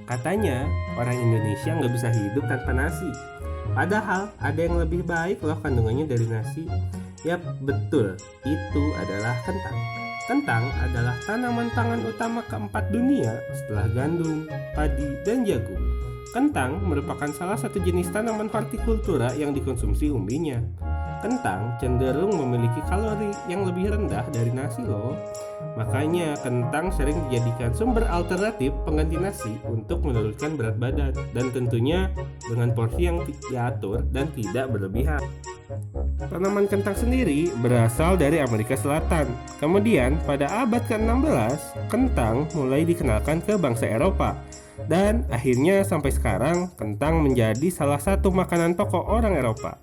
Katanya, orang Indonesia nggak bisa hidup tanpa nasi. Padahal ada yang lebih baik loh kandungannya dari nasi. Yap, betul, itu adalah kentang. Kentang adalah tanaman pangan utama keempat dunia setelah gandum, padi, dan jagung. Kentang merupakan salah satu jenis tanaman hortikultura yang dikonsumsi umbinya. Kentang cenderung memiliki kalori yang lebih rendah dari nasi loh. Makanya kentang sering dijadikan sumber alternatif pengganti nasi untuk menurunkan berat badan, dan tentunya dengan porsi yang diatur dan tidak berlebihan. Tanaman kentang sendiri berasal dari Amerika Selatan. Kemudian pada abad ke-16, kentang mulai dikenalkan ke bangsa Eropa. Dan akhirnya sampai sekarang kentang menjadi salah satu makanan pokok orang Eropa.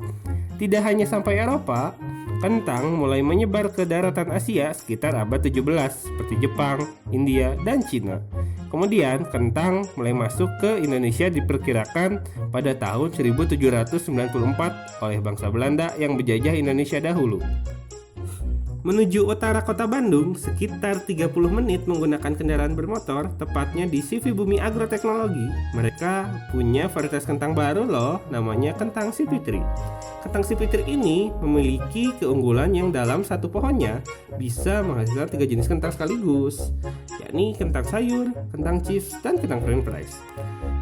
Tidak hanya sampai Eropa, kentang mulai menyebar ke daratan Asia sekitar abad 17 seperti Jepang, India, dan Cina. Kemudian kentang mulai masuk ke Indonesia diperkirakan pada tahun 1794 oleh bangsa Belanda yang menjajah Indonesia dahulu. Menuju utara kota Bandung sekitar 30 menit menggunakan kendaraan bermotor, tepatnya di CV Bumi Agroteknologi. Mereka punya varietas kentang baru loh, namanya kentang Si Fitri. Kentang Si Fitri ini memiliki keunggulan yang dalam satu pohonnya bisa menghasilkan 3 jenis kentang sekaligus, yakni kentang sayur, kentang chips, dan kentang french fries.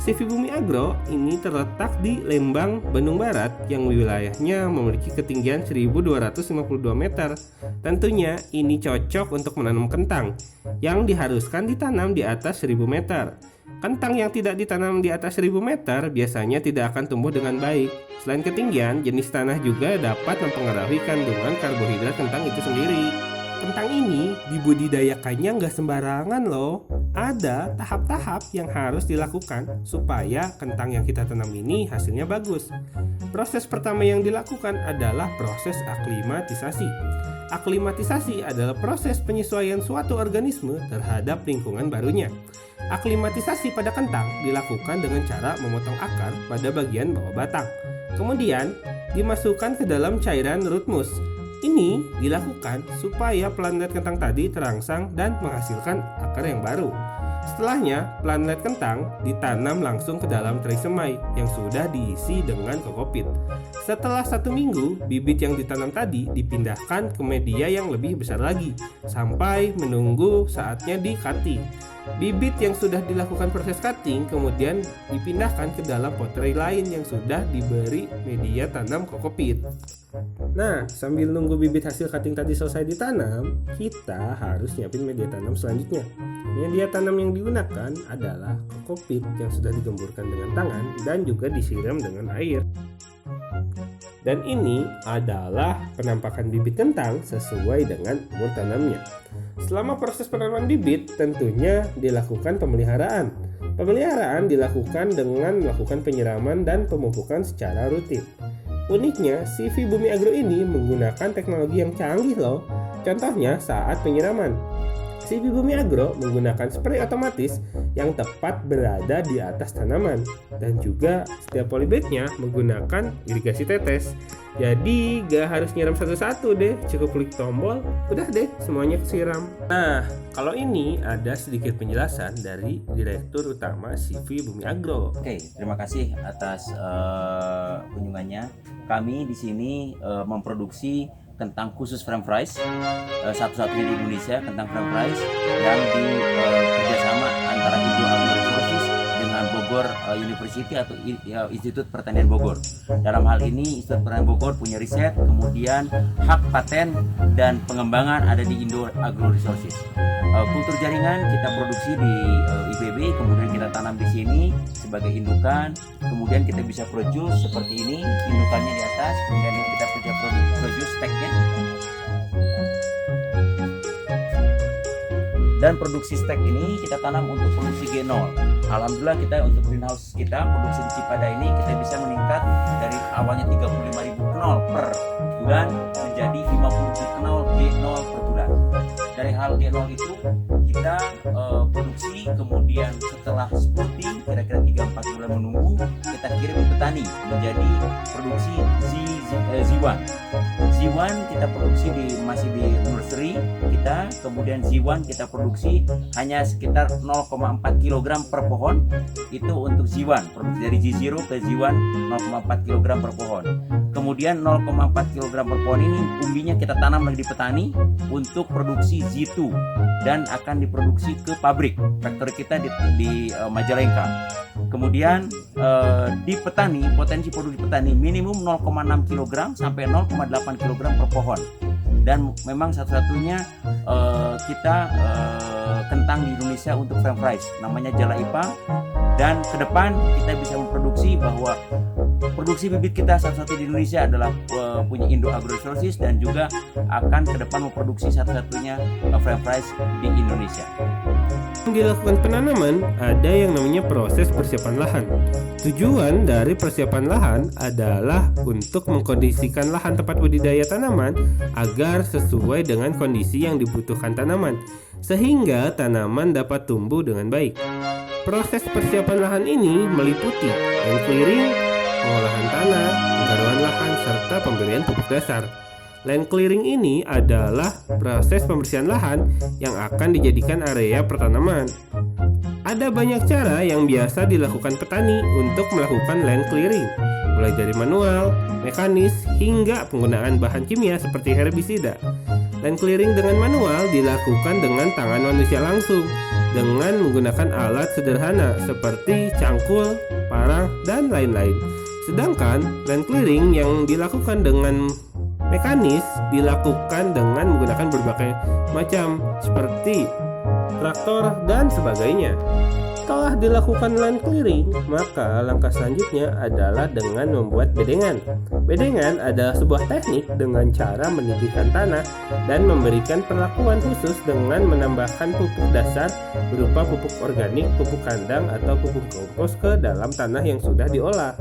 CV Bumi Agro ini terletak di Lembang, Bandung Barat yang wilayahnya memiliki ketinggian 1252 meter. Tentunya ini cocok untuk menanam kentang yang diharuskan ditanam di atas 1000 meter. Kentang yang tidak ditanam di atas 1000 meter biasanya tidak akan tumbuh dengan baik. Selain ketinggian, jenis tanah juga dapat mempengaruhi kandungan karbohidrat kentang itu sendiri. Kentang ini dibudidayakannya nggak sembarangan loh. Ada tahap-tahap yang harus dilakukan supaya kentang yang kita tanam ini hasilnya bagus. Proses pertama yang dilakukan adalah proses aklimatisasi. Aklimatisasi adalah proses penyesuaian suatu organisme terhadap lingkungan barunya. Aklimatisasi pada kentang dilakukan dengan cara memotong akar pada bagian bawah batang. Kemudian dimasukkan ke dalam cairan rootmus. Ini dilakukan supaya plantet kentang tadi terangsang dan menghasilkan akar yang baru. Setelahnya, plantet kentang ditanam langsung ke dalam tray semai yang sudah diisi dengan kokopit. Setelah 1 minggu, bibit yang ditanam tadi dipindahkan ke media yang lebih besar lagi sampai menunggu saatnya di cutting. Bibit yang sudah dilakukan proses cutting kemudian dipindahkan ke dalam pot tray lain yang sudah diberi media tanam kokopit. Nah, sambil nunggu bibit hasil cutting tadi selesai ditanam, kita harus nyiapin media tanam selanjutnya. Media tanam yang digunakan adalah kokopit yang sudah digemburkan dengan tangan dan juga disiram dengan air. Dan ini adalah penampakan bibit kentang sesuai dengan umur tanamnya. Selama proses penanaman bibit tentunya dilakukan pemeliharaan. Pemeliharaan dilakukan dengan melakukan penyiraman dan pemupukan secara rutin. Uniknya, CV Bumi Agro ini menggunakan teknologi yang canggih loh. Contohnya saat penyiraman. CV Bumi Agro menggunakan spray otomatis yang tepat berada di atas tanaman, dan juga setiap polybagnya menggunakan irigasi tetes. Jadi gak harus nyiram satu-satu deh, cukup klik tombol, udah deh semuanya kesiram. Nah, kalau ini ada sedikit penjelasan dari Direktur Utama CV Bumi Agro. Oke, terima kasih atas kunjungannya. Kami di sini memproduksi kentang khusus french fries, satu-satunya di Indonesia kentang french fries yang di kerjasama antara Indo Agro Resources dengan Bogor University atau Institut Pertanian Bogor. Dalam hal ini Institut Pertanian Bogor punya riset, kemudian hak paten dan pengembangan ada di Indo Agro Resources. Kultur jaringan kita produksi di IPB, kemudian kita tanam di sini sebagai indukan, kemudian kita bisa produce seperti ini, indukannya di atas, kemudian kita bisa produce steknya. Dan produksi stek ini kita tanam untuk produksi G0. Alhamdulillah kita untuk greenhouse kita produksi di Cipada ini kita bisa meningkat dari awalnya 35.000 knol per bulan menjadi 50.000 knol G0 per bulan. Dari hal G0 itu kita produksi, kemudian setelah sprouting kira-kira 3-4 bulan menunggu, kita kirim ke petani menjadi produksi Z1. Z1 kita produksi masih di nursery kita, kemudian Z1 kita produksi hanya sekitar 0,4 kg per pohon. Itu untuk Z1, produksi dari Z0 ke Z1 0,4 kg per pohon. Kemudian 0,4 kg per pohon ini umbinya kita tanam lagi di petani untuk produksi Z2 dan akan diproduksi ke pabrik factory kita di Majalengka. Kemudian di petani, potensi produksi petani minimum 0,6 kg sampai 0,8 kg per pohon. Dan memang satu-satunya kita kentang di Indonesia untuk frame rice, namanya Jala Ipang. Dan ke depan kita bisa memproduksi bahwa produksi bibit kita satu-satu di Indonesia adalah punya Indo Agro Resources, dan juga akan ke depan memproduksi satu-satunya frame rice di Indonesia. Dilakukan penanaman, ada yang namanya proses persiapan lahan. Tujuan dari persiapan lahan adalah untuk mengkondisikan lahan tempat budidaya tanaman agar sesuai dengan kondisi yang dibutuhkan tanaman, sehingga tanaman dapat tumbuh dengan baik. Proses persiapan lahan ini meliputi land clearing, pengolahan tanah, penggaruan lahan, serta pemberian pupuk dasar. Land clearing ini adalah proses pembersihan lahan yang akan dijadikan area pertanaman. Ada banyak cara yang biasa dilakukan petani untuk melakukan land clearing, mulai dari manual, mekanis, hingga penggunaan bahan kimia seperti herbisida. Land clearing dengan manual dilakukan dengan tangan manusia langsung, dengan menggunakan alat sederhana seperti cangkul, parang, dan lain-lain. Sedangkan land clearing yang dilakukan dengan mekanis dilakukan dengan menggunakan berbagai macam seperti traktor dan sebagainya. Setelah dilakukan land clearing, maka langkah selanjutnya adalah dengan membuat bedengan. Bedengan adalah sebuah teknik dengan cara meninggikan tanah dan memberikan perlakuan khusus dengan menambahkan pupuk dasar berupa pupuk organik, pupuk kandang, atau pupuk kompos ke dalam tanah yang sudah diolah.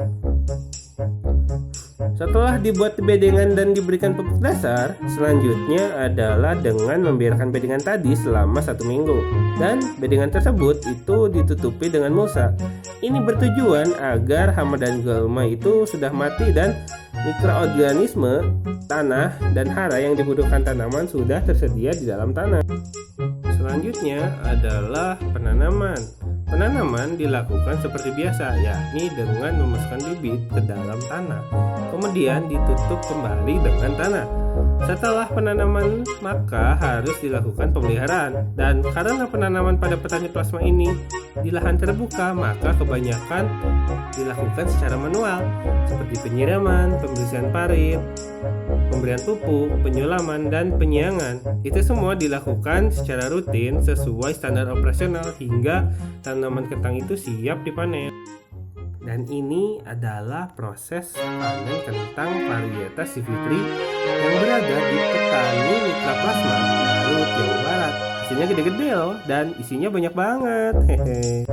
Setelah dibuat bedengan dan diberikan pupuk dasar, selanjutnya adalah dengan membiarkan bedengan tadi selama 1 minggu. Dan bedengan tersebut itu ditutupi dengan mulsa. Ini bertujuan agar hama dan gulma itu sudah mati dan mikroorganisme, tanah, dan hara yang dibutuhkan tanaman sudah tersedia di dalam tanah. Selanjutnya adalah penanaman. Penanaman dilakukan seperti biasa, yakni dengan memasukkan bibit ke dalam tanah, kemudian ditutup kembali dengan tanah. Setelah penanaman, maka harus dilakukan pemeliharaan. Dan karena penanaman pada petani plasma ini di lahan terbuka, maka kebanyakan dilakukan secara manual, seperti penyiraman, pembersihan parit, pemberian pupuk, penyulaman, dan penyiangan. Itu semua dilakukan secara rutin sesuai standar operasional hingga tanaman kentang itu siap dipanen. Dan ini adalah proses panen kentang varietas Si Fitri yang berada di petani Mitra Plasma Garut, Jawa Barat. Hasilnya gede-gede loh, dan isinya banyak banget. Hehe.